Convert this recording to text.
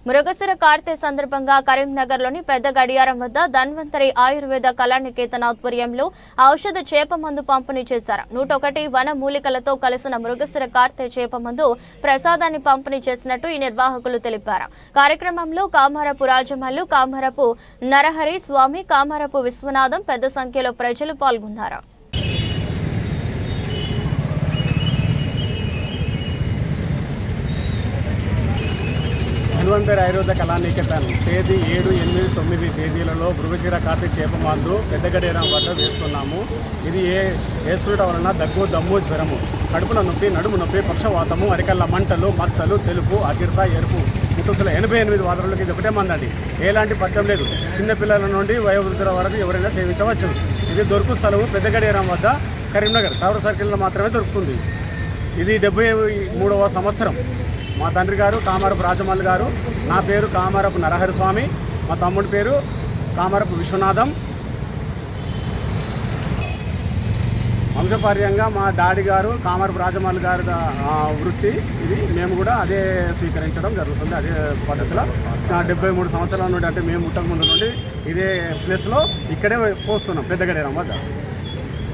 మృగశిర కార్తె సందర్భంగా కరీంనగర్లోని పెద్ద గడియారం వద్ద ధన్వంతరి ఆయుర్వేద కళానికేతన ఆధ్వర్యంలో ఔషధ చేప మందు పంపిణీ చేశారు. 101 వన మూలికలతో కలిసిన మృగశిర కార్తె చేప మందు ప్రసాదాన్ని పంపిణీ చేసినట్టు ఈ నిర్వాహకులు తెలిపారు. కార్యక్రమంలో కామారపు రాజమల్లు, కామారపు నరహరి స్వామి, కామారపు విశ్వనాథం పెద్ద సంఖ్యలో ప్రజలు పాల్గొన్నారు. ధన్వంతరి ఆయుర్వేద కళానికేతన్ తేదీ 7, 8, 9 తేదీలలో మృగశిర కార్తె చేప మందు పెద్ద గడియారం వద్ద వేస్తున్నాము. ఇది వేసుకోవడం వలన దగ్గు, దమ్ము, జ్వరము, కడుపున నొప్పి, నడుము నొప్పి, పక్షవాతము, అరికల్ల మంటలు, మచ్చలు, తెలుపు, అగిర్త, ఎరుపు, ముట్టుకుల 88 వాతరులకి ఇది ఒకటే మందండి. ఎలాంటి పథ్యం లేదు. చిన్నపిల్లల నుండి వయోవృద్ధుల వరకు ఎవరైనా సేవించవచ్చు. ఇది దొరుకు స్థలము పెద్ద గడియారం వద్ద కరీంనగర్ టవర్ సర్కిల్లో మాత్రమే దొరుకుతుంది. ఇది 73వ సంవత్సరం. మా తండ్రి గారు కామారపు రాజమల్లు గారు, నా పేరు కామారపు నరహరి స్వామి, మా తమ్ముడి పేరు కామారపు విశ్వనాథం. వంశపార్యంగా మా డాడీ గారు కామారపు రాజమల్లు గారి వృత్తి ఇది. మేము కూడా అదే స్వీకరించడం జరుగుతుంది. అదే పద్ధతిలో 73 సంవత్సరాల నుండి, అంటే మేము పుట్టక ముందు నుండి ఇదే ప్లేస్లో ఇక్కడే పోస్తున్నాం పెద్ద గడియారం వద్ద.